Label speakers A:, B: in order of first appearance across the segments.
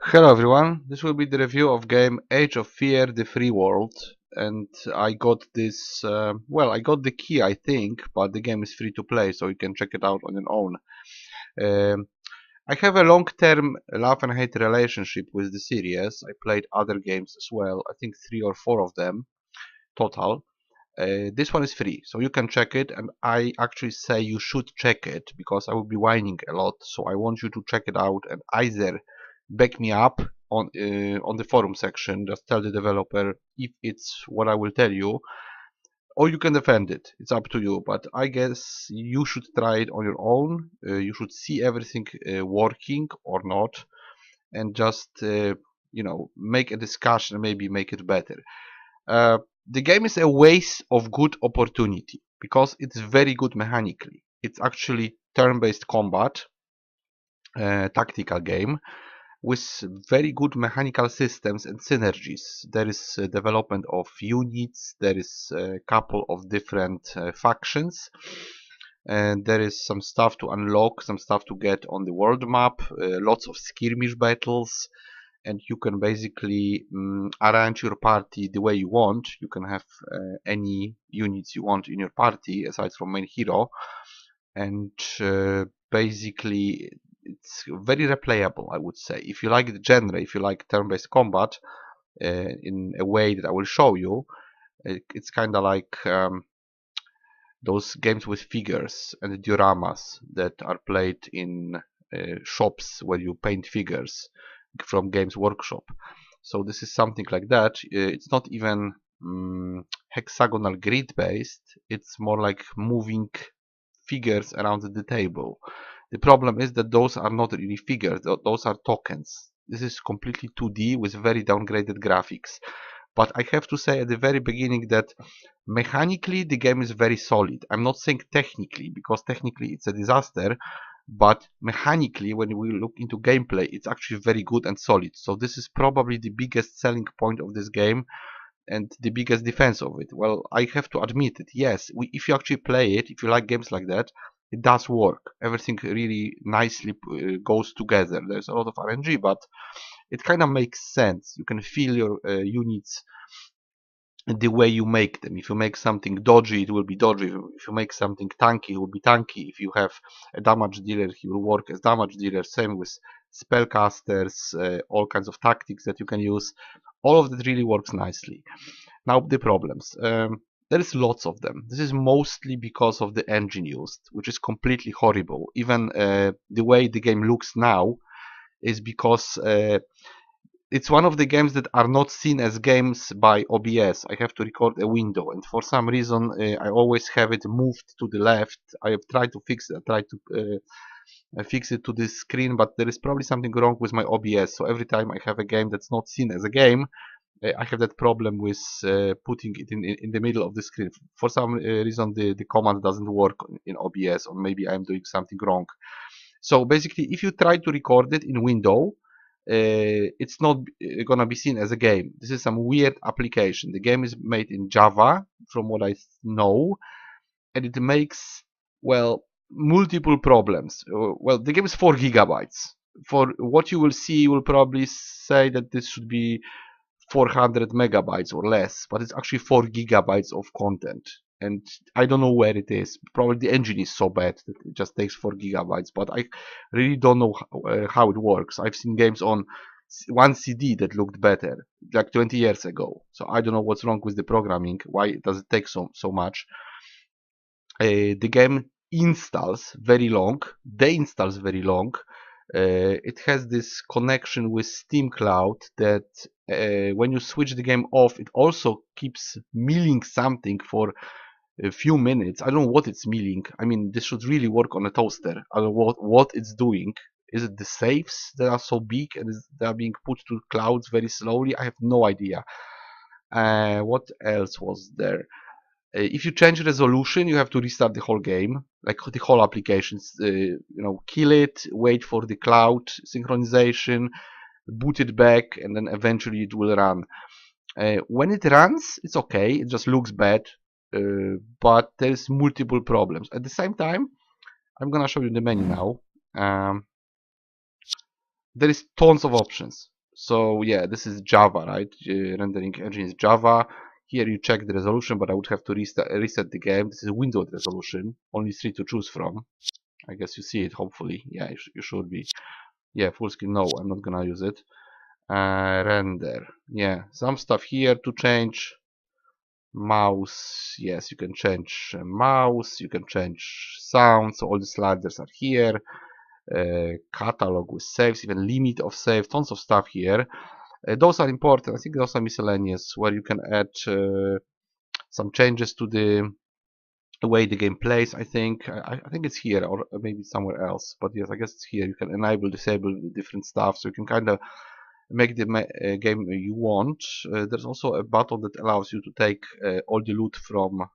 A: Hello everyone, this will be the review of game Age of Fear: The Free World, and I got this, I got the key I think, but the game is free to play so you can check it out on your own. Um, I have a long-term love and hate relationship with the series. I played other games as well, I think 3 or 4 of them total. This one is free, so you can check it, and I actually say you should check it because I will be whining a lot, so I want you to check it out and either back me up on the forum section, just tell the developer if it's what I will tell you, or you can defend it. It's up to you, but I guess you should try it on your own. You should see everything working or not, and just make a discussion, maybe make it better. Uh, the game is a waste of good opportunity because it's very good mechanically. It's actually turn-based combat, tactical game with very good mechanical systems and synergies. There is development of units, there is a couple of different factions, and there is some stuff to unlock, some stuff to get on the world map, lots of skirmish battles, and you can basically arrange your party the way you want. You can have any units you want in your party aside from main hero, and basically it's very replayable, I would say. If you like the genre, if you like turn-based combat in a way that I will show you, it's kind of like those games with figures and dioramas that are played in shops where you paint figures from Games Workshop. So this is something like that. It's not even hexagonal grid based, it's more like moving figures around the table. The problem is that those are not really figures, those are tokens. This is completely 2D with very downgraded graphics. But I have to say at the very beginning that mechanically the game is very solid. I'm not saying technically, because technically it's a disaster, but mechanically when we look into gameplay it's actually very good and solid. So this is probably the biggest selling point of this game and the biggest defense of it. Well, I have to admit it. Yes, if you actually play it, if you like games like that, it does work. Everything really nicely goes together. There's a lot of RNG, but it kind of makes sense. You can feel your units the way you make them. If you make something dodgy, it will be dodgy. If you make something tanky, it will be tanky. If you have a damage dealer, he will work as damage dealer. Same with spellcasters, all kinds of tactics that you can use. All of that really works nicely. Now the problems. There is lots of them. This is mostly because of the engine used, which is completely horrible. Even the way the game looks now is because it's one of the games that are not seen as games by OBS. I have to record a window, and for some reason I always have it moved to the left. I have tried to fix it. I tried to fix it to this screen, but there is probably something wrong with my OBS. So every time I have a game that's not seen as a game, I have that problem with putting it in the middle of the screen. For some reason, the command doesn't work in OBS, or maybe I'm doing something wrong. So basically, if you try to record it in window, it's not gonna be seen as a game. This is some weird application. The game is made in Java, from what I know, and it makes, well, multiple problems. Well, the game is 4 gigabytes. For what you will see, you will probably say that this should be 400 megabytes or less, but it's actually 4 gigabytes of content. And I don't know where it is. Probably the engine is so bad that it just takes 4 gigabytes, but I really don't know how it works. I've seen games on one CD that looked better, like 20 years ago. So I don't know what's wrong with the programming. Why does it take so much? The game installs very long, deinstalls very long. It has this connection with Steam Cloud that when you switch the game off, it also keeps milling something for a few minutes. I don't know what it's milling. I mean, this should really work on a toaster. I don't know what it's doing. Is it the saves that are so big and they are being put to clouds very slowly? I have no idea. What else was there? If you change resolution, you have to restart the whole game, like the whole applications. Kill it, wait for the cloud synchronization, boot it back, and then eventually it will run. When it runs, it's okay. It just looks bad, but there's multiple problems. At the same time, I'm gonna show you the menu now. There is tons of options. So yeah, this is Java, right? Rendering engine is Java. Here you check the resolution, but I would have to reset the game. This is Windows resolution, only 3 to choose from. I guess you see it, hopefully. Yeah, you should be. Yeah, full screen, no, I'm not gonna use it. Render, yeah, some stuff here to change. Mouse, yes, you can change mouse, you can change sound, so all the sliders are here. Catalog with saves, even limit of save, tons of stuff here. Those are important. I think those are miscellaneous, where you can add some changes to the way the game plays. I think it's here, or maybe somewhere else, but yes, I guess it's here. You can enable, disable different stuff, so you can kind of make the game you want. There's also a button that allows you to take all the loot from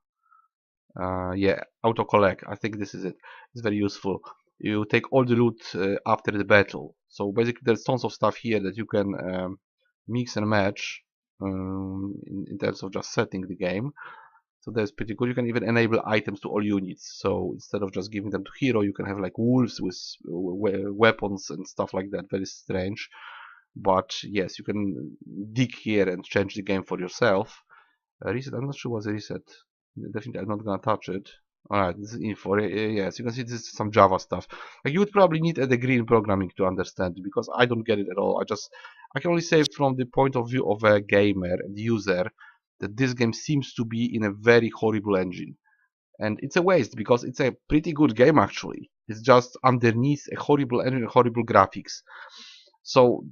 A: yeah, auto collect. I think this is it. It's very useful. You take all the loot after the battle. So basically, there's tons of stuff here that you can mix and match in terms of just setting the game. So that's pretty good. You can even enable items to all units. So instead of just giving them to hero, you can have like wolves with weapons and stuff like that. Very strange. But yes, you can dig here and change the game for yourself. Reset, I'm not sure what's a reset. Definitely, I'm not gonna touch it. Alright, this is info. Yes, you can see this is some Java stuff. Like you would probably need a degree in programming to understand it, because I don't get it at all. I can only say from the point of view of a gamer and user that this game seems to be in a very horrible engine. And it's a waste, because it's a pretty good game actually. It's just underneath a horrible engine, horrible graphics. So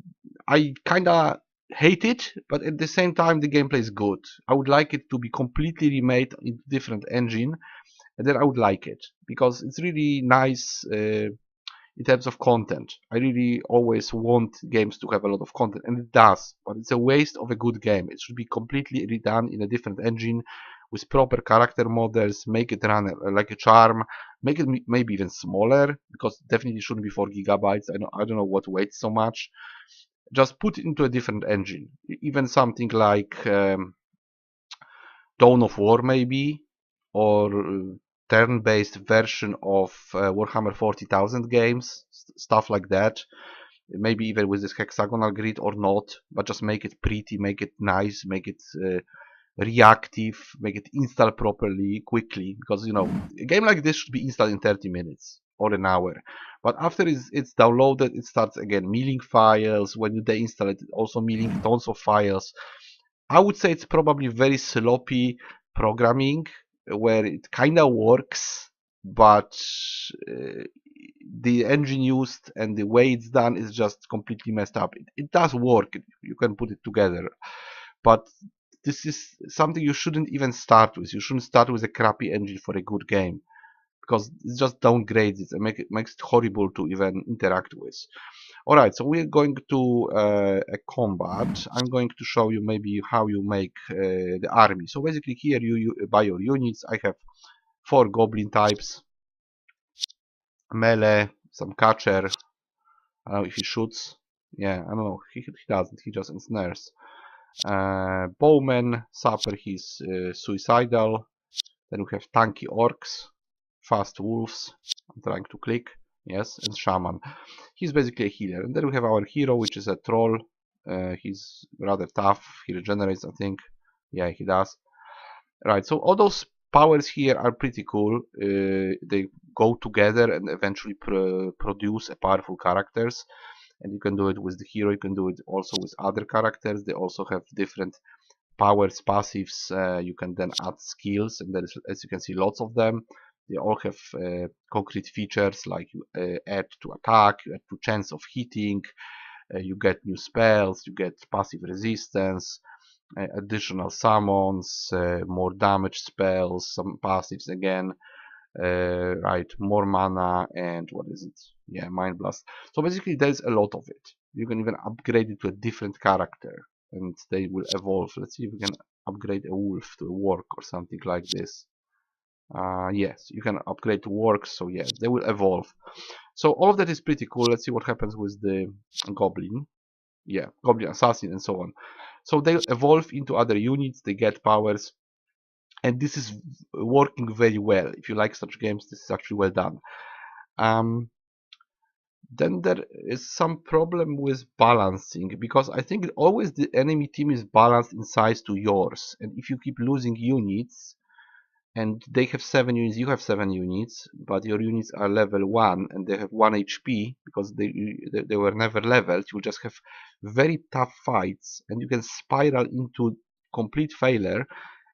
A: I kinda hate it, but at the same time the gameplay is good. I would like it to be completely remade in different engine, and then I would like it, because it's really nice in terms of content. I really always want games to have a lot of content, and it does, but it's a waste of a good game. It should be completely redone in a different engine with proper character models, make it run like a charm, make it maybe even smaller, because definitely shouldn't be 4 gigabytes. I don't know what weighs so much. Just put it into a different engine. Even something like Dawn of War maybe, or turn-based version of Warhammer 40,000 games, stuff like that. Maybe even with this hexagonal grid or not, but just make it pretty, make it nice, make it reactive, make it install properly, quickly, because a game like this should be installed in 30 minutes or an hour. But after it's downloaded, it starts again milling files. When you deinstall it, also milling tons of files. I would say it's probably very sloppy programming, where it kind of works, but the engine used and the way it's done is just completely messed up. It does work, you can put it together, but this is something you shouldn't even start with. You shouldn't start with a crappy engine for a good game, because it just downgrades it and makes it horrible to even interact with. Alright, so we're going to a combat. I'm going to show you maybe how you make the army. So basically here you buy your units. I have 4 goblin types, melee, some catcher. I don't know if he shoots. Yeah, I don't know. He doesn't. He just ensnares. Bowman, sapper, he's suicidal. Then we have tanky orcs, fast wolves. I'm trying to click. Yes, and shaman. He's basically a healer. And then we have our hero, which is a troll. He's rather tough. He regenerates, I think. Yeah, he does. Right, so all those powers here are pretty cool. They go together and eventually produce a powerful characters. And you can do it with the hero. You can do it also with other characters. They also have different powers, passives. You can then add skills, and there is, as you can see, lots of them. They all have concrete features, like you add to attack, you add to chance of hitting, you get new spells, you get passive resistance, additional summons, more damage spells, some passives again, right, more mana, and what is it? Yeah, Mind Blast. So basically there's a lot of it. You can even upgrade it to a different character, and they will evolve. Let's see if we can upgrade a wolf to a warg or something like this. Yes, you can upgrade to wargs, so yeah, they will evolve. So all of that is pretty cool. Let's see what happens with the goblin. Yeah, goblin assassin and so on. So they evolve into other units, they get powers, and this is working very well. If you like such games, this is actually well done. Um, Then there is some problem with balancing, because I think always the enemy team is balanced in size to yours, and if you keep losing units, and they have 7 units, you have 7 units, but your units are level 1 and they have 1 HP because they were never leveled, you will just have very tough fights, and you can spiral into complete failure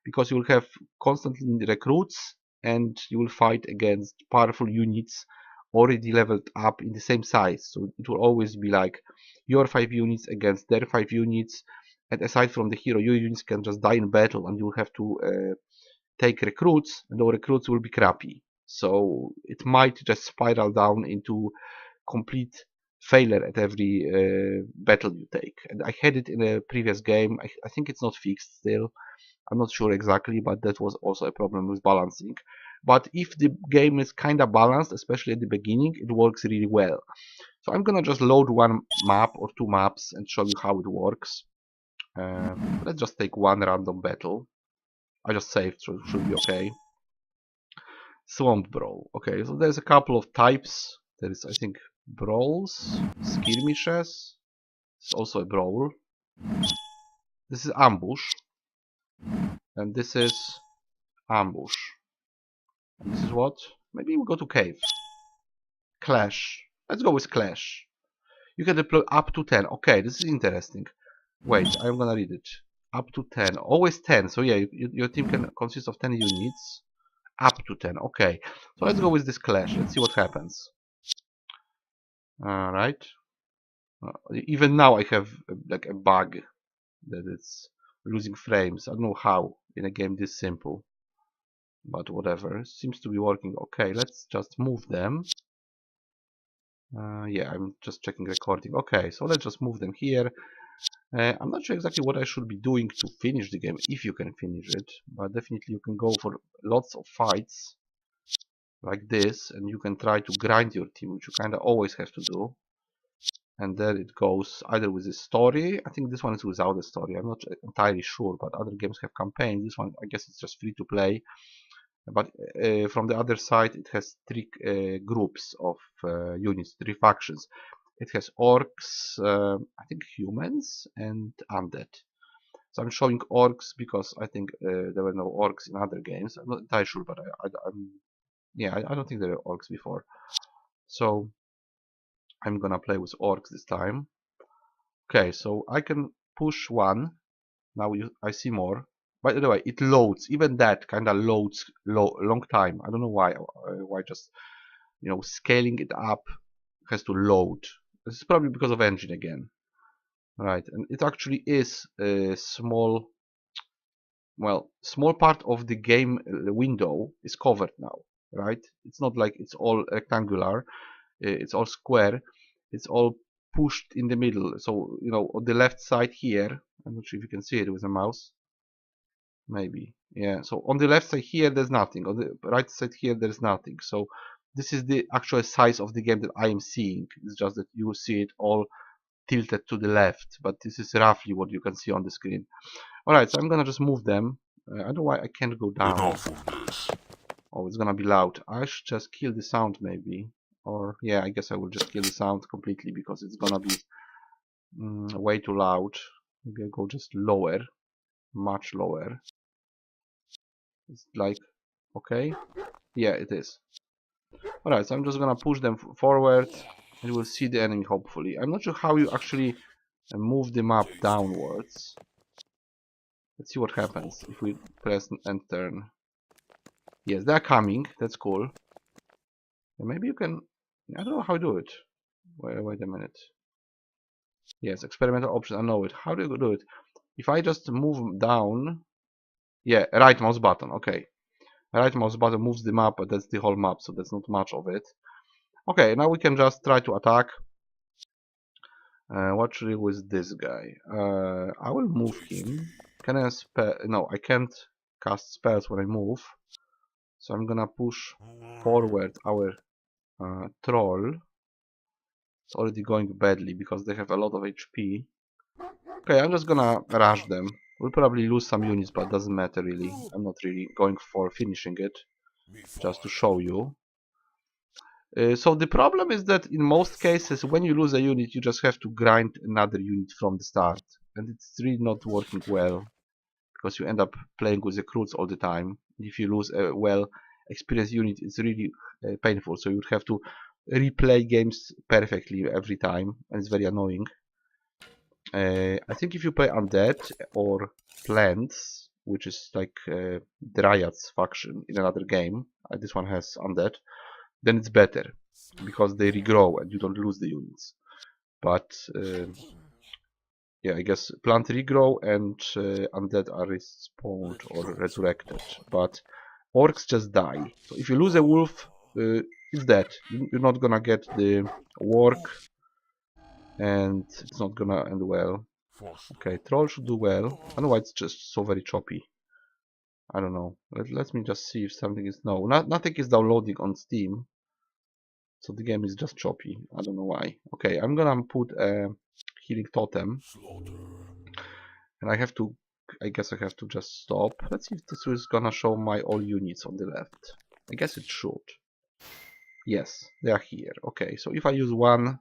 A: because you will have constantly recruits and you will fight against powerful units already leveled up in the same size. So it will always be like your 5 units against their 5 units, and aside from the hero, your units can just die in battle and you will have to take recruits, and the recruits will be crappy. So it might just spiral down into complete failure at every battle you take. And I had it in a previous game. I think it's not fixed still. I'm not sure exactly, but that was also a problem with balancing. But if the game is kind of balanced, especially at the beginning, it works really well. So I'm gonna just load one map or 2 maps and show you how it works. Let's just take one random battle. I just saved, so it should be okay. Swamp Brawl. Okay, so there's a couple of types. There is, I think, brawls, skirmishes. It's also a brawl. This is ambush. And this is ambush. And this is what? Maybe we go to cave. Clash. Let's go with clash. You can deploy up to 10. Okay, this is interesting. Wait, I'm gonna read it. Up to 10. Always 10. So yeah, your team can consist of 10 units. Up to 10. Okay. So let's go with this clash. Let's see what happens. Alright. Even now I have like a bug that it's losing frames. I don't know how in a game this simple. But whatever. Seems to be working. Okay, let's just move them. Yeah, I'm just checking recording. Okay, so let's just move them here. I'm not sure exactly what I should be doing to finish the game, if you can finish it, but definitely you can go for lots of fights like this, and you can try to grind your team, which you kind of always have to do. And then it goes either with a story. I think this one is without a story. I'm not entirely sure, but other games have campaigns. This one, I guess, it's just free to play. But from the other side, it has 3 groups of units, 3 factions. It has orcs, I think humans, and undead. So I'm showing orcs because I think there were no orcs in other games. I'm not entirely sure, but I don't think there were orcs before. So I'm gonna play with orcs this time. Okay, so I can push one. Now I see more. By the way, it loads. Even that kind of loads long time. I don't know why. Why just scaling it up has to load. This is probably because of engine again. Right, and it actually is a small part of the game window is covered now, right? It's not like it's all rectangular, it's all square, it's all pushed in the middle. So, on the left side here, I'm not sure if you can see it with a mouse. Maybe, yeah. So on the left side here, there's nothing. On the right side here, there's nothing. So this is the actual size of the game that I am seeing. It's just that you see it all tilted to the left, but this is roughly what you can see on the screen. Alright, so I'm gonna just move them. I don't know why I can't go down.
B: Enough of this.
A: Oh, it's gonna be loud. I should just kill the sound maybe. Or, yeah, I guess I will just kill the sound completely because it's gonna be way too loud. Maybe I go just lower. Much lower. It's like, okay. Yeah, it is. Alright, so I'm just gonna push them forward and we'll see the enemy hopefully. I'm not sure how you actually move the map downwards. Let's see what happens if we press and turn. Yes, they're coming. That's cool. And maybe you can... I don't know how to do it. Wait a minute. Yes, experimental option. I know it. How do you do it? If I just move down... Yeah, right mouse button. Okay. Right mouse button moves the map, but that's the whole map, so that's not much of it. Okay, now we can just try to attack. What should I do with this guy? I will move him. Can I spell? No, I can't cast spells when I move. So I'm gonna push forward our troll. It's already going badly because they have a lot of HP. Okay, I'm just gonna rush them. We'll probably lose some units, but doesn't matter really. I'm not really going for finishing it. Just to show you. So the problem is that in most cases, when you lose a unit, you just have to grind another unit from the start, and it's really not working well because you end up playing with recruits all the time. If you lose a well experienced unit, it's really painful. So you would have to replay games perfectly every time, and it's very annoying. I think if you play undead or plants, which is like Dryads faction in another game, this one has undead, then it's better because they regrow and you don't lose the units. But yeah, I guess plant regrow and undead are respawned or resurrected, but orcs just die. So if you lose a wolf, it's dead. You're not gonna get the work, and it's not gonna end well. Okay, troll should do well. I know why it's just so very choppy. I don't know. Let me just see if something is... No, nothing is downloading on Steam. So the game is just choppy. I don't know why. Okay, I'm gonna put a healing totem. And I have to... I guess I have to just stop. Let's see if this is gonna show my all units on the left. I guess it should. Yes, they are here. Okay, so if I use one,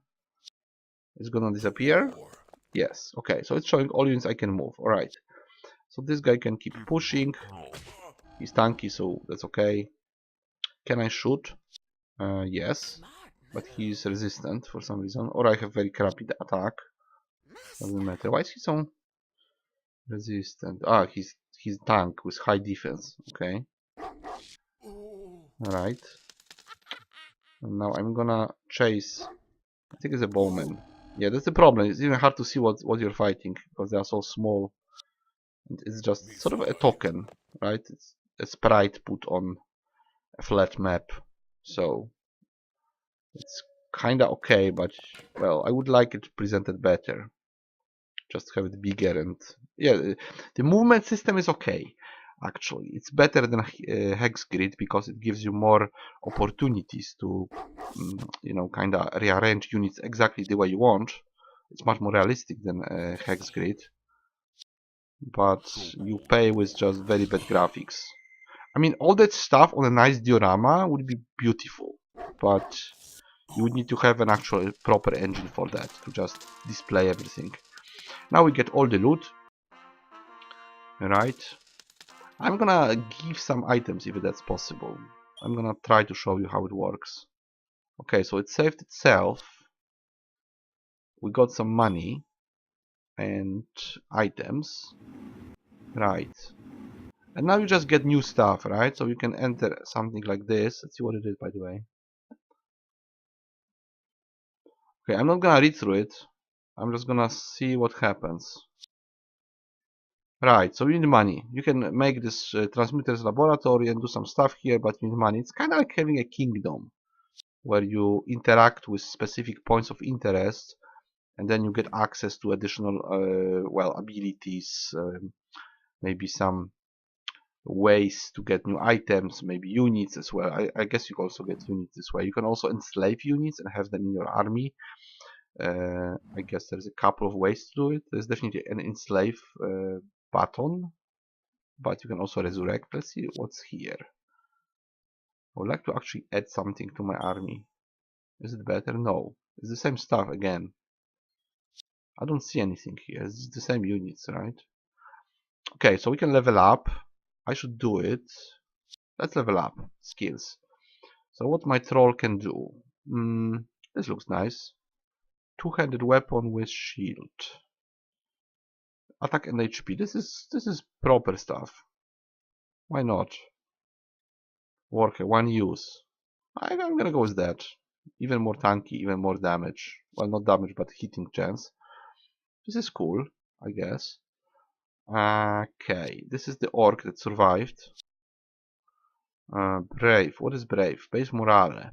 A: it's gonna disappear. Yes, okay, so it's showing all units I can move. Alright. So this guy can keep pushing. He's tanky, so that's okay. Can I shoot? Yes. But he's resistant for some reason. Or I have very crappy attack. Doesn't matter. Why is he so resistant? Ah, he's tank with high defense. Okay. Alright. And now I'm gonna chase. I think it's a bowman. Yeah, that's the problem. It's even hard to see what you're fighting because they are so small. It's just sort of a token, right? It's a sprite put on a flat map. So it's kinda okay, but well, I would like it presented better. Just have it bigger, and yeah, the movement system is okay. Actually, it's better than Hex Grid because it gives you more opportunities to, you know, kinda rearrange units exactly the way you want. It's much more realistic than Hex Grid, but you pay with just very bad graphics. I mean, all that stuff on a nice diorama would be beautiful, but you would need to have an actual proper engine for that to just display everything. Now we get all the loot. Right. I'm gonna give some items if that's possible. I'm gonna try to show you how it works. Okay, so it saved itself. We got some money and items. Right. And now you just get new stuff, right? So you can enter something like this. Let's see what it is, by the way. Okay, I'm not gonna read through it. I'm just gonna see what happens. Right, so you need money. You can make this transmitters laboratory and do some stuff here, but you need money. It's kind of like having a kingdom where you interact with specific points of interest, and then you get access to additional, well, abilities, maybe some ways to get new items, maybe units as well. I guess you can also get units this way. You can also enslave units and have them in your army. I guess there's a couple of ways to do it. There's definitely an enslave button, but you can also resurrect. Let's see what's here. I would like to actually add something to my army. Is it better? No. It's the same stuff again. I don't see anything here. It's the same units, right? Okay, so we can level up. I should do it. Let's level up. Skills. So what my troll can do. This looks nice. Two-handed weapon with shield. Attack and HP. This is proper stuff. Why not? Worker, one use. I'm gonna go with that. Even more tanky, even more damage. Well, not damage, but hitting chance. This is cool, I guess. Okay, this is the orc that survived. Brave. What is brave? Base morale.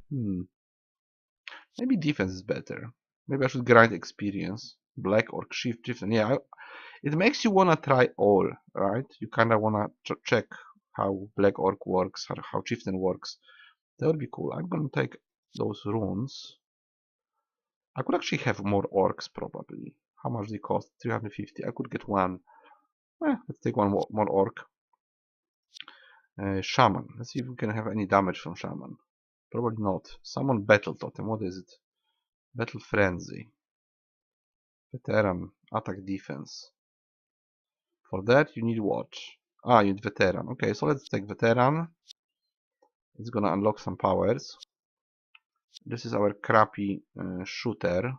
A: Maybe defense is better. Maybe I should grind experience. Black orc, chieftain. Yeah, it makes you wanna try all, right? You kinda wanna check how black orc works, how chieftain works. That would be cool. I'm gonna take those runes. I could actually have more orcs probably. How much they cost? 350. I could get one. Let's take one more orc. Shaman. Let's see if we can have any damage from Shaman. Probably not. Summon Battle Totem. What is it? Battle Frenzy. Veteran. Attack Defense. For that you need what? Ah, you need Veteran. Okay, so let's take Veteran. It's gonna unlock some powers. This is our crappy shooter.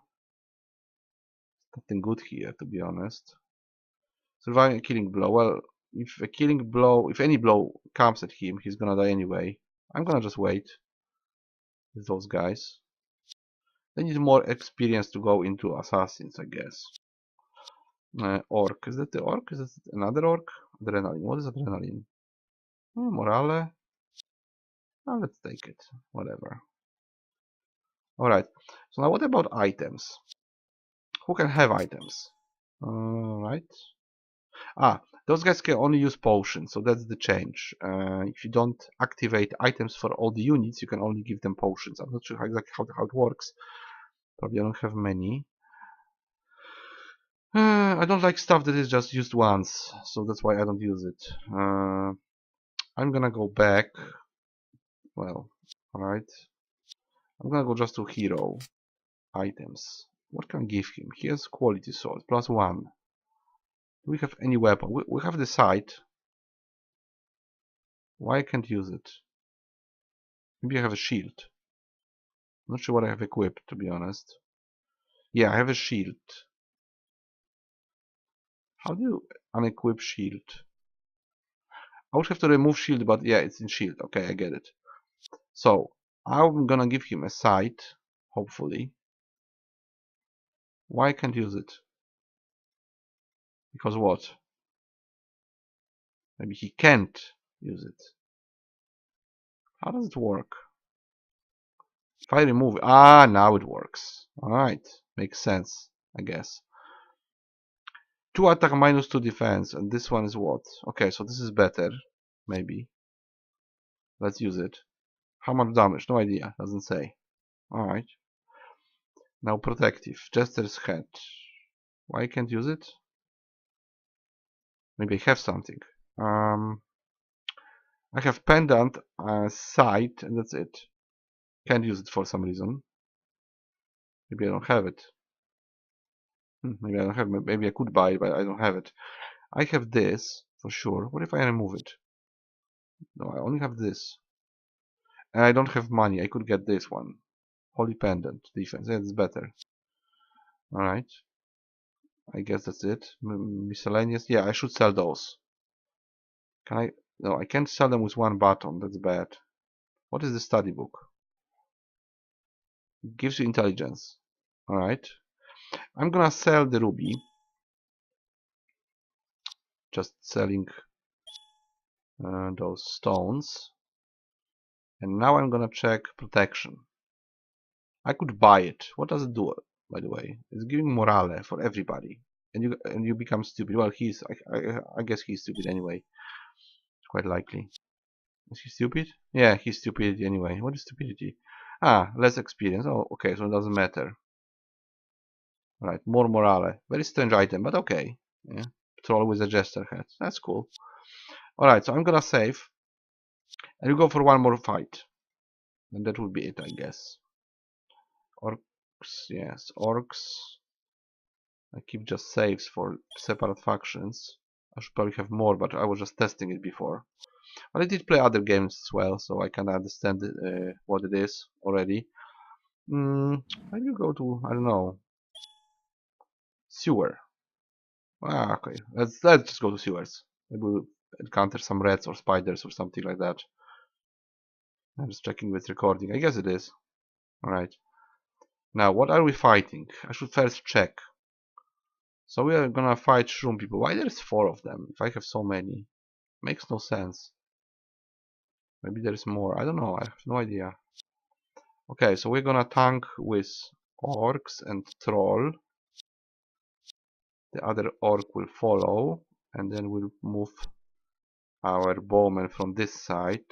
A: Nothing good here, to be honest. Surviving a killing blow. Well, if any blow comes at him, he's gonna die anyway. I'm gonna just wait with those guys. They need more experience to go into assassins, I guess. Orc. Is that the orc? Is that another orc? Adrenaline. What is adrenaline? Morale. Oh, let's take it. Whatever. Alright. So now what about items? Who can have items? Right. Ah, those guys can only use potions, so that's the change. If you don't activate items for all the units, you can only give them potions. I'm not sure exactly how it works. Probably I don't have many. I don't like stuff that is just used once, so that's why I don't use it. I'm gonna go back. Well, alright. I'm gonna go just to hero items. What can I give him? He has quality sword, +1. Do we have any weapon? We have the sight. Why I can't use it? Maybe I have a shield. I'm not sure what I have equipped, to be honest. Yeah, I have a shield. How do you unequip shield? I would have to remove shield, but yeah, it's in shield. Okay, I get it. So, I'm gonna give him a sight, hopefully. Why I can't use it? Because what? Maybe he can't use it. How does it work? If I remove it, now it works. Alright, makes sense, I guess. 2 attack, -2 defense, and this one is what? Okay, so this is better, maybe. Let's use it. How much damage? No idea, doesn't say. Alright. Now protective, Jester's head. Why I can't use it? Maybe I have something. I have pendant, sight, and that's it. Can't use it for some reason. Maybe I don't have it. Maybe I don't have it. Maybe I could buy it, but I don't have it. I have this for sure. What if I remove it? No, I only have this. And I don't have money. I could get this one. Holy Pendant defense. Yeah, it's better. Alright. I guess that's it. Miscellaneous. Yeah, I should sell those. Can I? No, I can't sell them with one button. That's bad. What is the study book? It gives you intelligence. Alright. I'm gonna sell the ruby. Just selling those stones. And now I'm gonna check protection. I could buy it. What does it do, by the way? It's giving morale for everybody. And you become stupid. Well, I guess he's stupid anyway. Quite likely. Is he stupid? Yeah, he's stupidity anyway. What is stupidity? Less experience. Oh, okay, so it doesn't matter. Alright, more morale. Very strange item, but okay. Yeah. Troll with a jester head. That's cool. Alright, so I'm gonna save. And we go for one more fight. And that will be it, I guess. Orcs, yes, orcs. I keep just saves for separate factions. I should probably have more, but I was just testing it before. But I did play other games as well, so I can understand what it is already. Maybe you go to, I don't know, sewer. Okay, let's just go to sewers. Maybe we'll encounter some rats or spiders or something like that. I'm just checking with recording. I guess it is. Alright. Now, what are we fighting? I should first check. So we are gonna fight shroom people. Why there's 4 of them if I have so many? Makes no sense. Maybe there's more. I don't know. I have no idea. Okay, so we're gonna tank with orcs and troll. The other orc will follow, and then we'll move our bowman from this side.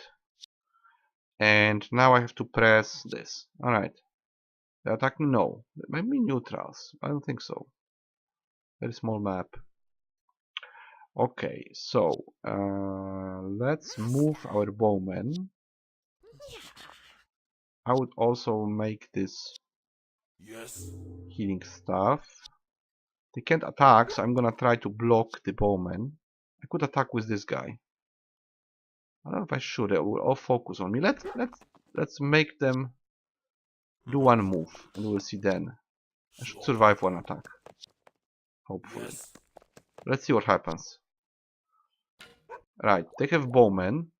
A: And now I have to press this. Alright. They're attacking? No. Maybe neutrals. I don't think so. Very small map. Okay, so let's move our bowman I would also make this healing stuff. They can't attack, so I'm gonna try to block the bowman. I could attack with this guy. I don't know if I should. It will all focus on me. Let's make them do one move, and we'll see then. I should survive one attack, hopefully. Let's see what happens. Right, they have bowmen.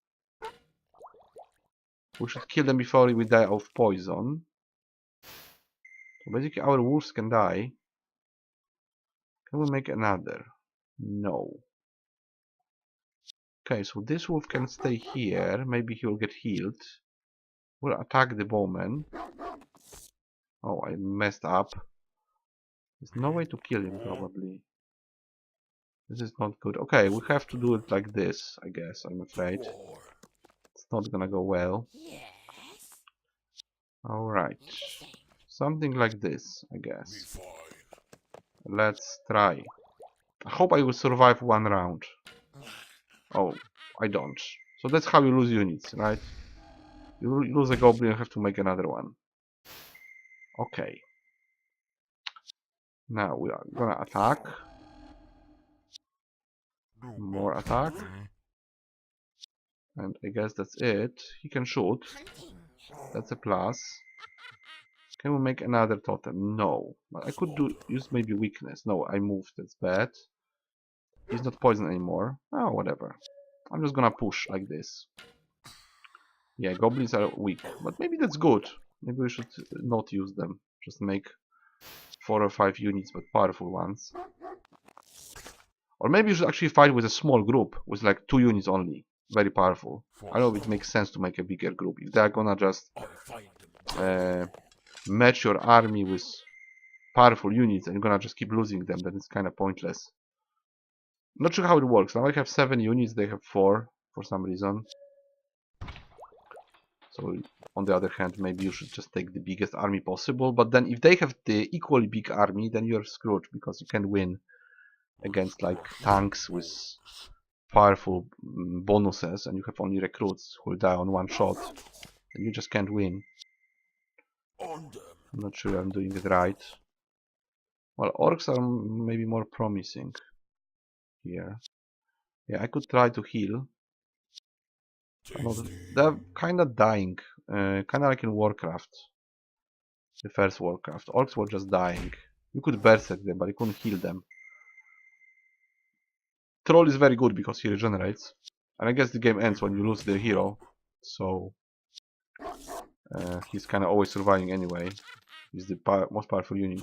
A: We should kill them before we die of poison. So basically, our wolves can die. Can we make another? No. Okay, so this wolf can stay here. Maybe he will get healed. We'll attack the bowman. Oh, I messed up. There's no way to kill him, probably. This is not good. Okay, we have to do it like this, I guess, I'm afraid. It's not gonna go well. Alright. Something like this, I guess. Let's try. I hope I will survive one round. Oh, I don't. So that's how you lose units, right? You lose a goblin, you have to make another one. Okay. Now we are gonna attack. More attack. And I guess that's it. He can shoot. That's a plus. Can we make another totem? No. But I could use maybe weakness. No, I moved. That's bad. He's not poisoned anymore. Oh, whatever. I'm just gonna push like this. Yeah, goblins are weak. But maybe that's good. Maybe we should not use them. Just make 4 or 5 units, but powerful ones. Or maybe you should actually fight with a small group, with like 2 units only. Very powerful. I don't know if it makes sense to make a bigger group. If they're gonna just match your army with powerful units and you're gonna just keep losing them, then it's kind of pointless. Not sure how it works. Now I have 7 units, they have 4 for some reason. So on the other hand, maybe you should just take the biggest army possible. But then if they have the equally big army, then you're screwed because you can win against like tanks with powerful bonuses and you have only recruits who will die on one shot. And you just can't win. I'm not sure I'm doing it right. Well, orcs are maybe more promising here. Yeah, I could try to heal. They're kind of dying. Kind of like in Warcraft. The first Warcraft. Orcs were just dying. You could berserk them, but you couldn't heal them. Troll is very good because he regenerates. And I guess the game ends when you lose the hero. So he's kind of always surviving anyway. He's the most powerful unit.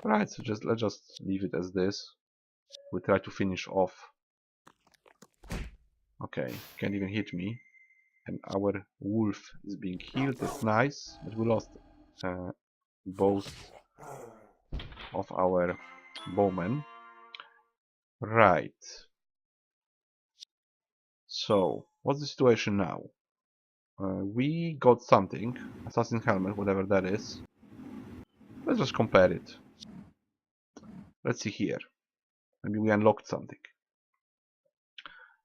A: Right, so let's just leave it as this. We try to finish off. Okay, can't even hit me. And our wolf is being healed. That's nice, but we lost both of our bowmen. Right. So, what's the situation now? We got something. Assassin helmet, whatever that is. Let's just compare it. Let's see here. Maybe we unlocked something.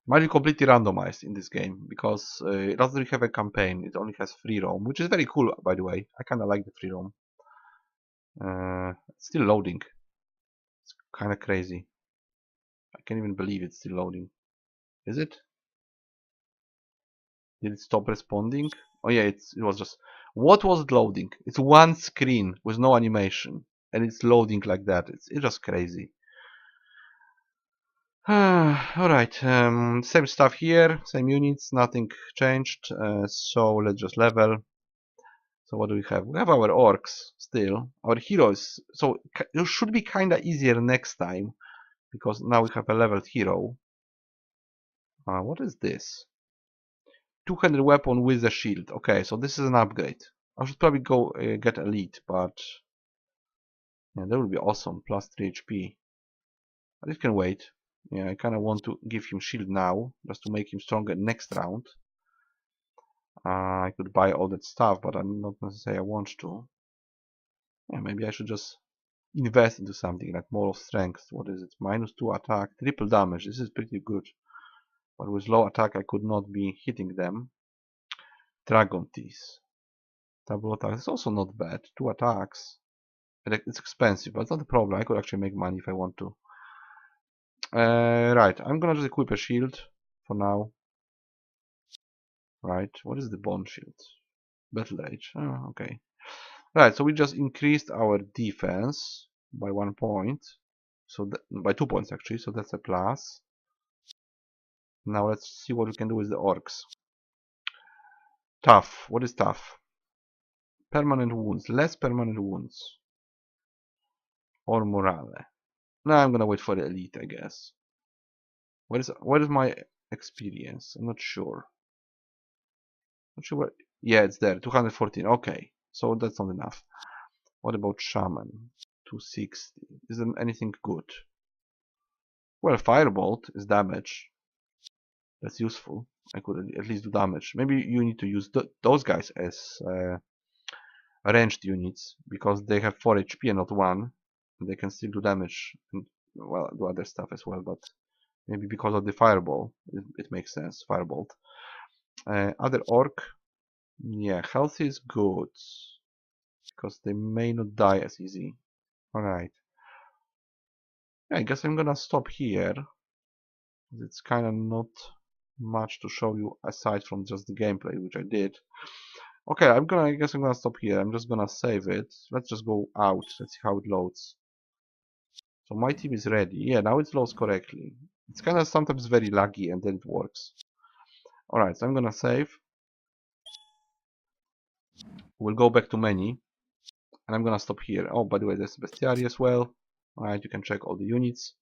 A: Might be completely randomized in this game because it doesn't really have a campaign. It only has free roam, which is very cool, by the way. I kind of like the free roam. It's still loading. It's kind of crazy. I can't even believe it's still loading. Is it? Did it stop responding? Oh yeah, it was just... What was it loading? It's one screen with no animation. And it's loading like that. It's just crazy. Alright, same stuff here. Same units. Nothing changed. So let's just level. So what do we have? We have our orcs still. Our heroes. So it should be kinda easier next time. Because now we have a leveled hero. What is this? 200 weapon with a shield. Okay, so this is an upgrade. I should probably go get elite, but yeah, that would be awesome. Plus 3 HP. But it can wait. Yeah, I kind of want to give him shield now, just to make him stronger next round. I could buy all that stuff, but I'm not necessarily I want to. Yeah, maybe I should just invest into something like more of strength. What is it? -2 attack, triple damage. This is pretty good. But with low attack, I could not be hitting them. Dragon teeth. Double attacks is also not bad. 2 attacks. And it's expensive, but it's not a problem. I could actually make money if I want to. Right, I'm gonna just equip a shield for now. Right, what is the bone shield? Battle Rage. Oh, okay. Right, so we just increased our defense by 1 point. So by 2 points actually, so that's a plus. Now let's see what we can do with the orcs. Tough. What is tough? Permanent wounds. Less permanent wounds. Or morale. Now I'm gonna wait for the elite, I guess. What is my experience? I'm not sure. Not sure what. Yeah, it's there. 214. Okay, so that's not enough. What about shaman? 260. Is there anything good? Well, firebolt is damage. That's useful. I could at least do damage. Maybe you need to use those guys as ranged units because they have 4 HP and not 1. And they can still do damage and well do other stuff as well. But maybe because of the fireball, it makes sense. Firebolt. Other orc. Yeah, health is good because they may not die as easy. Alright. Yeah, I guess I'm gonna stop here. It's kind of not much to show you aside from just the gameplay, which I did. Okay, I guess I'm gonna stop here. I'm just gonna save it. Let's just go out. Let's see how it loads. So my team is ready. Yeah, now it loads correctly. It's kind of sometimes very laggy and then it works. Alright, so I'm gonna save. We'll go back to menu. And I'm gonna stop here. Oh, by the way, there's Bestiary as well. Alright, you can check all the units.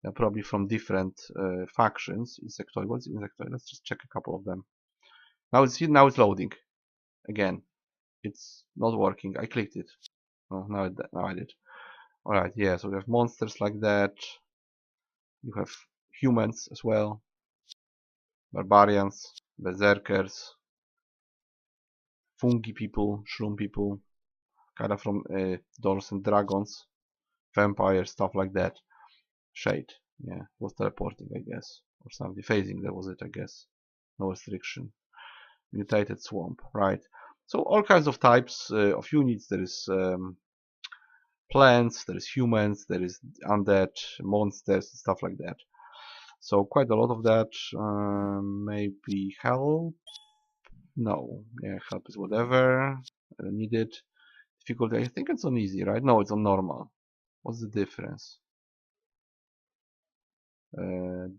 A: They're probably from different factions. Insectoid. What's Insectoid? Let's just check a couple of them. Now it's loading. Again, it's not working. I clicked it. Oh, now I did. Alright, yeah, so we have monsters like that. You have humans as well. Barbarians, berserkers, fungi people, shroom people, kind of from Dungeons and Dragons, vampires, stuff like that. Shade, yeah, was teleporting, I guess, or something. Phasing, that was it, I guess. No restriction. Mutated swamp, right. So all kinds of types of units. There is plants, there is humans, there is undead, monsters, stuff like that. So quite a lot of that. Maybe help? No, yeah, help is whatever. I don't need it. Difficulty, I think it's on easy, right? No, it's on normal. What's the difference?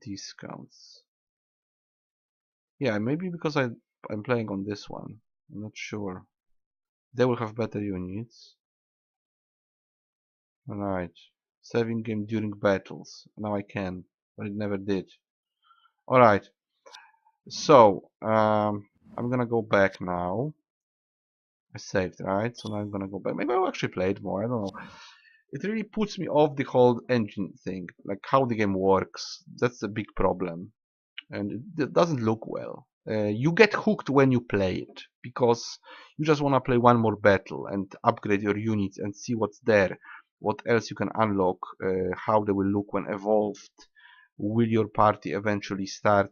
A: Discounts. Yeah, maybe because I'm playing on this one. I'm not sure. They will have better units. Alright. Saving game during battles. Now I can, but it never did. Alright. So, I'm gonna go back now. I saved, right? So now I'm gonna go back. Maybe I'll actually play it more. I don't know. It really puts me off the whole engine thing. Like how the game works. That's a big problem. And it doesn't look well. You get hooked when you play it because you just want to play one more battle and upgrade your units and see what's there, what else you can unlock, how they will look when evolved. Will your party eventually start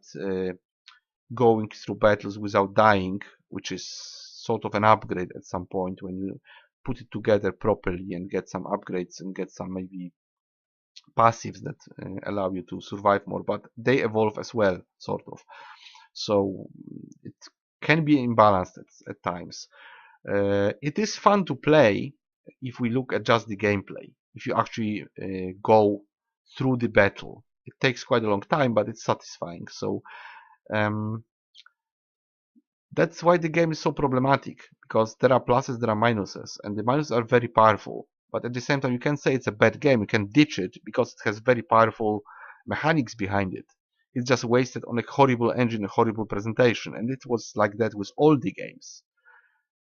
A: going through battles without dying, which is sort of an upgrade at some point when you put it together properly and get some upgrades and get some maybe passives that allow you to survive more, but they evolve as well, sort of. So it can be imbalanced at times. It is fun to play if we look at just the gameplay. If you actually go through the battle, it takes quite a long time, but it's satisfying. So that's why the game is so problematic, because there are pluses, there are minuses, and the minuses are very powerful. But at the same time, you can say it's a bad game. You can ditch it because it has very powerful mechanics behind it. It's just wasted on a horrible engine, a horrible presentation, and it was like that with all the games.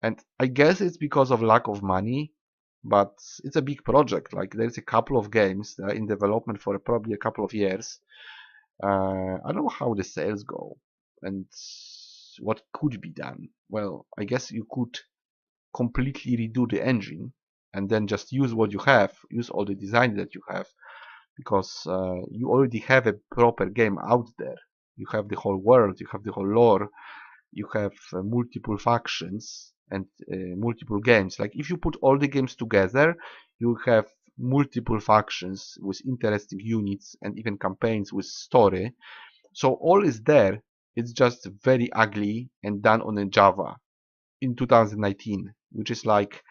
A: And I guess it's because of lack of money, but it's a big project. Like there's a couple of games that are in development for probably a couple of years. I don't know how the sales go and what could be done. Well, I guess you could completely redo the engine and then just use what you have, use all the design that you have, because you already have a proper game out there. You have the whole world, you have the whole lore, you have multiple factions. and multiple games. Like if you put all the games together, you have multiple factions with interesting units and even campaigns with story. So all is there. It's just very ugly and done on a Java in 2019, which is like,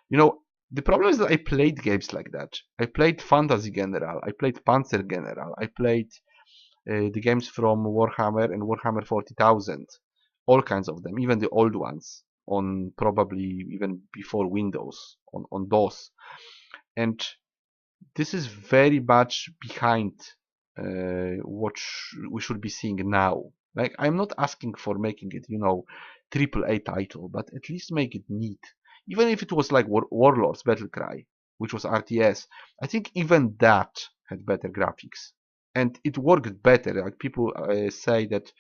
A: you know, the problem is that I played games like that. I played Fantasy General, I played Panzer General, I played the games from Warhammer and Warhammer 40,000, all kinds of them, even the old ones, on probably even before Windows, on DOS. And this is very much behind what we should be seeing now. Like, I'm not asking for making it, you know, triple A title, but at least make it neat. Even if it was like Warlords Battlecry, which was RTS, I think even that had better graphics. And it worked better. Like people say that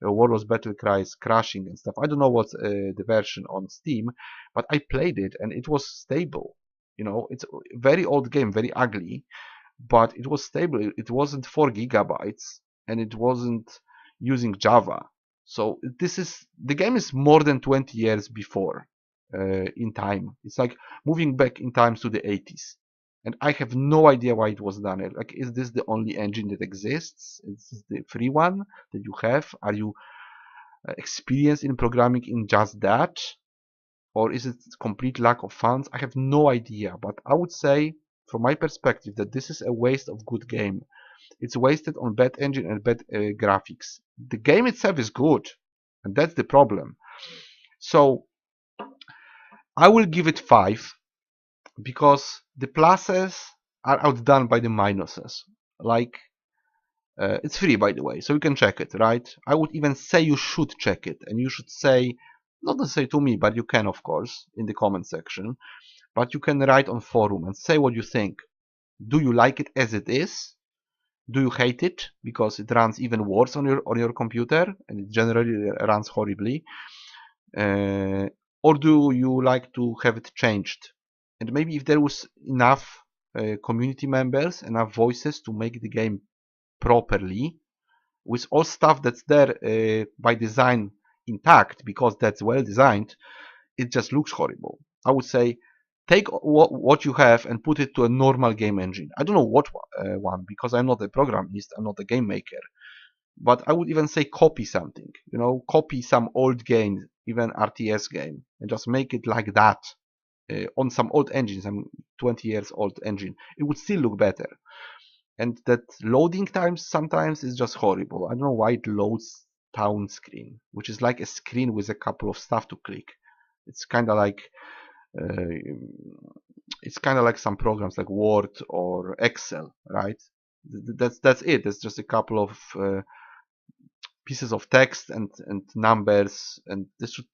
A: Warlords Battlecry is crashing and stuff. I don't know what's the version on Steam, but I played it and it was stable. You know, it's a very old game, very ugly, but it was stable. It wasn't 4 gigabytes and it wasn't using Java. So the game is more than 20 years before in time. It's like moving back in time to the 80s. And I have no idea why it was done. Like, is this the only engine that exists? Is this the free one that you have? Are you experienced in programming in just that? Or is it complete lack of funds? I have no idea, but I would say from my perspective that this is a waste of good game. It's wasted on bad engine and bad graphics. The game itself is good, and that's the problem. So I will give it 5 because the pluses are outdone by the minuses. Like, it's free, by the way, so you can check it, right? I would even say you should check it, and you should say, not necessarily to me, but you can, of course, in the comment section. But you can write on forum and say what you think. Do you like it as it is? Do you hate it because it runs even worse on your computer and it generally runs horribly? Or do you like to have it changed? And maybe if there was enough community members, enough voices to make the game properly, with all stuff that's there by design intact, because that's well designed, it just looks horrible. I would say take what you have and put it to a normal game engine. I don't know what one, because I'm not a programmist, I'm not a game maker. But I would even say copy something, you know, copy some old game, even RTS game, and just make it like that on some old engine, some 20 years old engine. It would still look better. And that loading times sometimes is just horrible. I don't know why it loads town screen, which is like a screen with a couple of stuff to click. It's kind of like some programs like Word or Excel, right? That's it. It's just a couple of pieces of text and numbers, and this should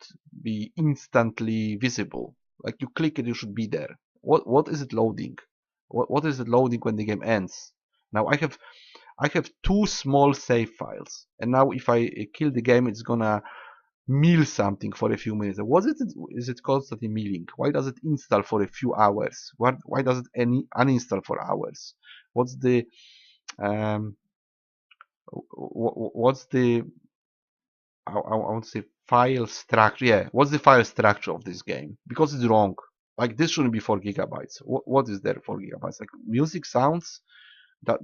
A: be instantly visible. Like you click it, you should be there. What is it loading? What is it loading when the game ends? Now I have 2 small save files, and now if I kill the game, it's gonna mill something for a few minutes. What is it constantly milling? Why does it install for a few hours? Why does it uninstall for hours? What's the um, what's the I want to say file structure? Yeah, what's the file structure of this game? Because it's wrong. Like this shouldn't be 4 gigabytes. What is there 4 gigabytes? Like music sounds?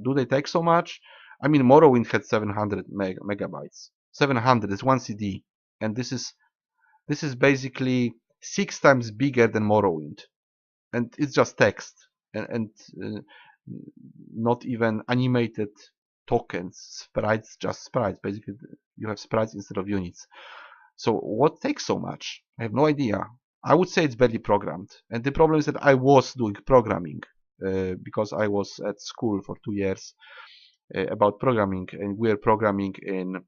A: Do they take so much? I mean, Morrowind had 700 megabytes. 700 is one CD, and this is basically 6 times bigger than Morrowind, and it's just text and not even animated tokens, sprites, just sprites. Basically, you have sprites instead of units. So what takes so much? I have no idea. I would say it's badly programmed, and the problem is that I was doing programming because I was at school for 2 years about programming, and we are programming in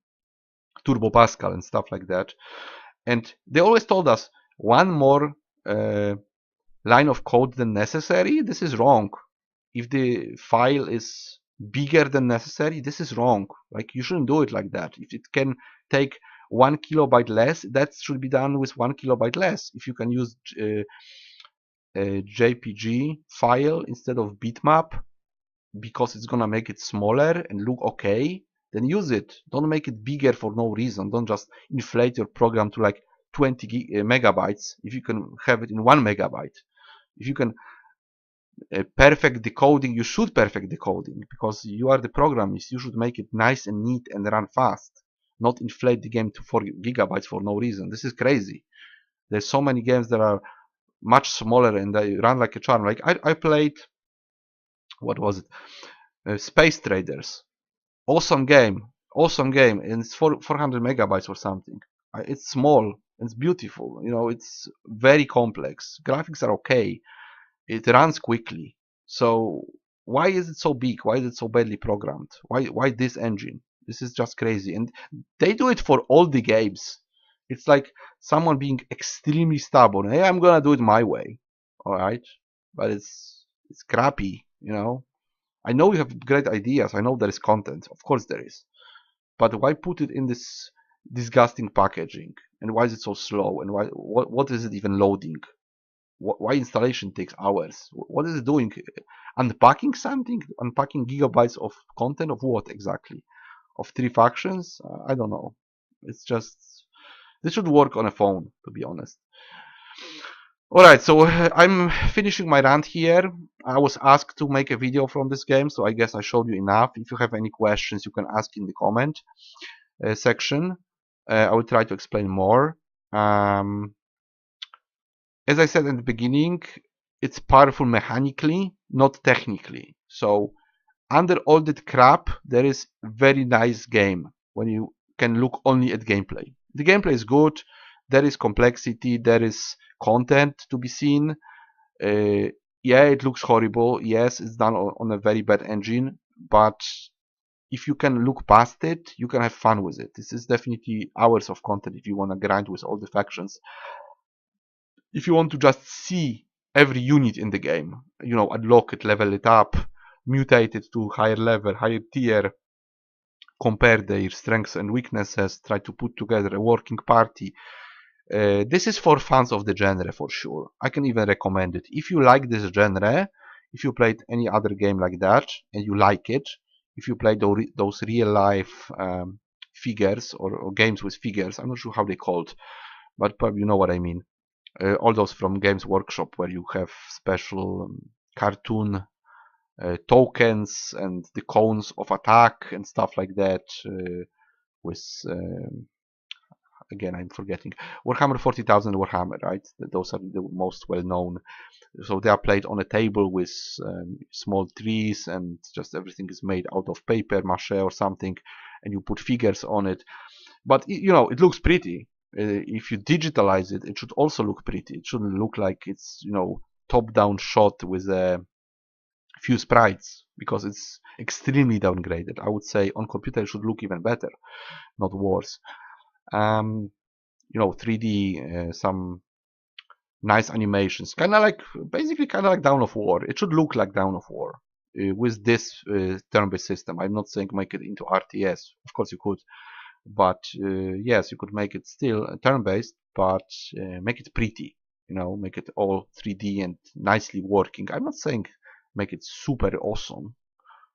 A: Turbo Pascal and stuff like that. And they always told us one more line of code than necessary. This is wrong. If the file is bigger than necessary, this is wrong. Like you shouldn't do it like that. If it can take 1 kilobyte less, that should be done with 1 kilobyte less. If you can use a JPG file instead of bitmap because it's gonna make it smaller and look okay, then use it. Don't make it bigger for no reason. Don't just inflate your program to like megabytes if you can have it in 1 megabyte? If you can perfect decoding, you should perfect decoding, because you are the programmist. You should make it nice and neat and run fast, not inflate the game to 4 gigabytes for no reason. This is crazy. There's so many games that are much smaller and they run like a charm. Like I played, what was it? Space Traders. Awesome game, and it's 400 megabytes or something. It's small, it's beautiful, it's very complex. Graphics are okay, it runs quickly. So why is it so big? Why is it so badly programmed? Why this engine? This is just crazy. And they do it for all the games. It's like someone being extremely stubborn. Hey, I'm gonna do it my way. Alright? But it's crappy, I know you have great ideas. I know there is content. Of course there is. But why put it in this disgusting packaging? And why is it so slow? And what is it even loading? Why installation takes hours? What is it doing? Unpacking something? Unpacking gigabytes of content of what exactly? Of 3 factions? I don't know. It's just, this should work on a phone, to be honest. Alright, so I'm finishing my rant here. I was asked to make a video from this game, so I guess I showed you enough. If you have any questions, you can ask in the comment section. I will try to explain more. As I said in the beginning, it's powerful mechanically, not technically. So under all that crap, there is a very nice game when you can look only at gameplay. The gameplay is good, there is complexity, there is content to be seen. Yeah, it looks horrible. Yes, it's done on a very bad engine, but if you can look past it, you can have fun with it. This is definitely hours of content if you want to grind with all the factions. If you want to just see every unit in the game, unlock it, level it up, mutate it to higher level, higher tier, compare their strengths and weaknesses, try to put together a working party. This is for fans of the genre for sure. I can even recommend it. If you like this genre, if you played any other game like that and you like it, if you play those real life figures or games with figures, I'm not sure how they called, but probably you know what I mean. All those from Games Workshop where you have special cartoon tokens and the cones of attack and stuff like that with again I'm forgetting, Warhammer 40,000 Warhammer, right? Those are the most well known. So they are played on a table with small trees, and just everything is made out of paper mache or something, and you put figures on it. But it looks pretty. If you digitalize it, it should also look pretty. It shouldn't look like it's top-down shot with a few sprites, because it's extremely downgraded. I would say on computer it should look even better, not worse. 3D, some nice animations, basically kind of like Dawn of War. It should look like Dawn of War with this turn-based system. I'm not saying make it into RTS. Of course you could, but yes, you could make it still turn-based, but make it pretty. Make it all 3D and nicely working. I'm not saying make it super awesome,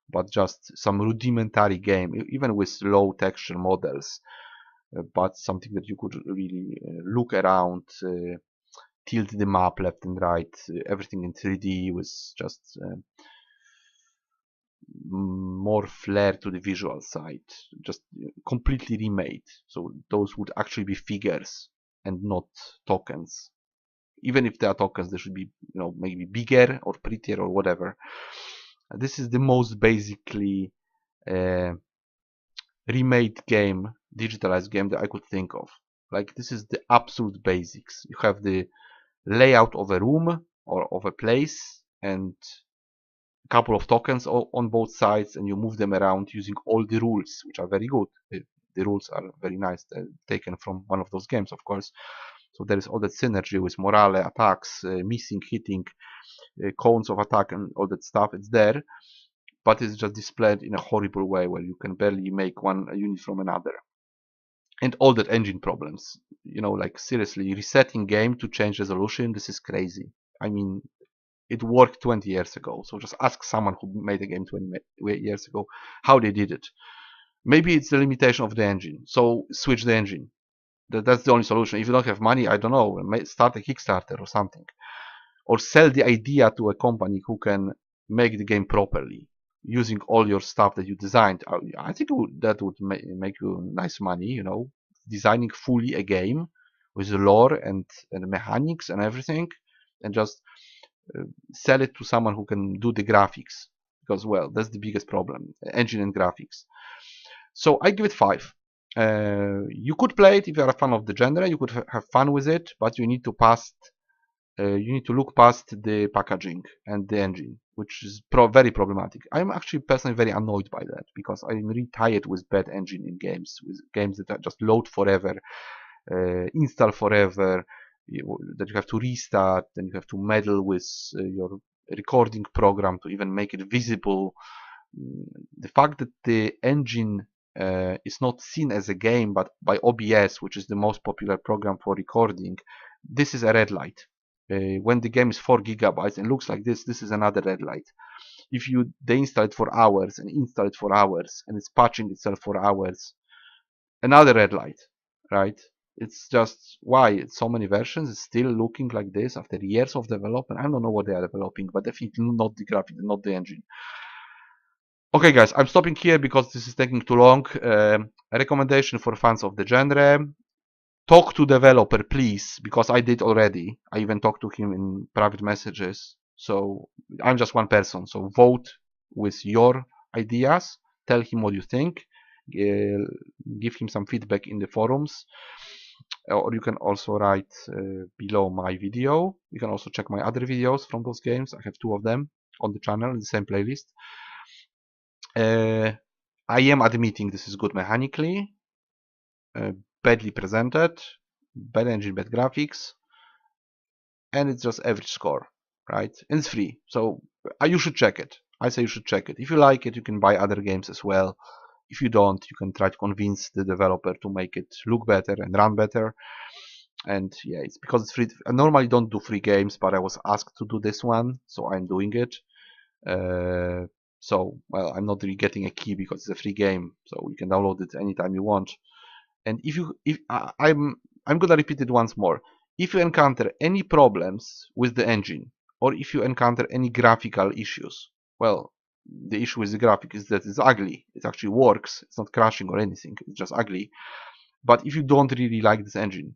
A: but just some rudimentary game, even with low texture models. But something that you could really look around, tilt the map left and right, everything in 3D with just more flair to the visual side, just completely remade. So those would actually be figures and not tokens. Even if they are tokens, they should be, maybe bigger or prettier or whatever. This is the most basically remade game, digitalized game that I could think of. Like, this is the absolute basics. You have the layout of a room or of a place and a couple of tokens on both sides, and you move them around using all the rules, which are very good. The rules are very nice. They're taken from one of those games, of course. So there is all that synergy with morale, attacks, missing, hitting, cones of attack, and all that stuff. It's there, but it's just displayed in a horrible way where you can barely make one unit from another. And all that engine problems, like seriously, resetting game to change resolution, this is crazy. I mean, it worked 20 years ago, so just ask someone who made a game 20 years ago how they did it. Maybe it's the limitation of the engine, so switch the engine. That's the only solution. If you don't have money, I don't know, start a Kickstarter or something, or sell the idea to a company who can make the game properly using all your stuff that you designed. I think that would make you nice money, you know, designing fully a game with the lore and mechanics and everything, and just sell it to someone who can do the graphics, because well, that's the biggest problem, engine and graphics. So I give it 5. You could play it if you are a fan of the genre. You could have fun with it, but you need to look past the packaging and the engine, which is very problematic. I'm actually personally very annoyed by that, because I'm really tired with bad engine in games, with games that just load forever, install forever, that you have to restart, then you have to meddle with your recording program to even make it visible. The fact that the engine is not seen as a game but by OBS, which is the most popular program for recording, this is a red light. When the game is 4 gigabytes and looks like this is another red light. If you deinstall it for hours and install it for hours and it's patching itself for hours, another red light, right? It's just, why so many versions is still looking like this after years of development? I don't know what they are developing, but definitely not the graphics, not the engine. Okay guys, I'm stopping here because this is taking too long. A recommendation for fans of the genre: talk to developer, please, because I did already. I even talked to him in private messages. So I'm just one person. So vote with your ideas. Tell him what you think. Give him some feedback in the forums. Or you can also write below my video. You can also check my other videos from those games. I have 2 of them on the channel in the same playlist. I am admitting this is good mechanically, badly presented, bad engine, bad graphics, and it's just average score, right? And it's free, so you should check it. I say you should check it. If you like it, you can buy other games as well. If you don't, you can try to convince the developer to make it look better and run better. And yeah, it's because it's free. I normally don't do free games, but I was asked to do this one, so I'm doing it. So, well, I'm not really getting a key because it's a free game, so you can download it anytime you want. And I'm gonna repeat it once more. If you encounter any problems with the engine, or if you encounter any graphical issues, well, the issue with the graphic is that it's ugly. It actually works. It's not crashing or anything. It's just ugly. But if you don't really like this engine,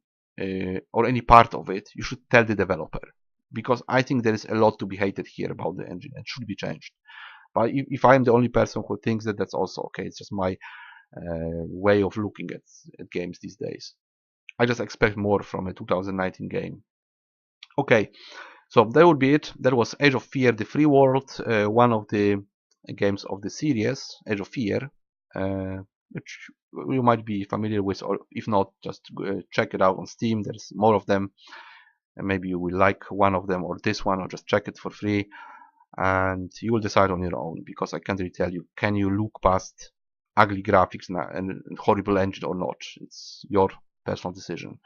A: or any part of it, you should tell the developer, because I think there is a lot to be hated here about the engine and should be changed. But if I'm the only person who thinks that, that's also okay. It's just my way of looking at games these days. I just expect more from a 2019 game. Okay, so that would be it. That was Age of Fear: The Free World, one of the games of the series Age of Fear, which you might be familiar with, or if not, just check it out on Steam. There's more of them, and maybe you will like one of them or this one, or just check it for free, and you will decide on your own, because I can't really tell you, can you look past ugly graphics and horrible engine or not. It's your personal decision.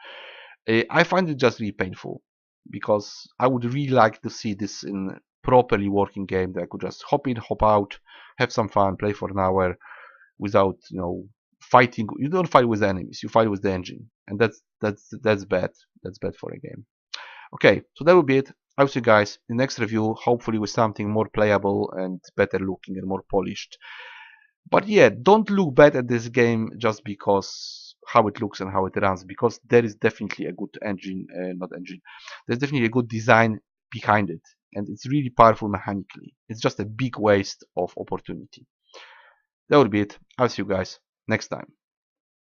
A: I find it just really painful, because I would really like to see this in properly working game that I could just hop in, hop out, have some fun, play for an hour without, you know, fighting. You don't fight with enemies, you fight with the engine, and that's bad. That's bad for a game. Okay, so that will be it. I'll see you guys in the next review, hopefully with something more playable and better looking and more polished. But yeah, don't look bad at this game just because how it looks and how it runs, because there is definitely a good engine, there's definitely a good design behind it, and it's really powerful mechanically. It's just a big waste of opportunity. That would be it. I'll see you guys next time.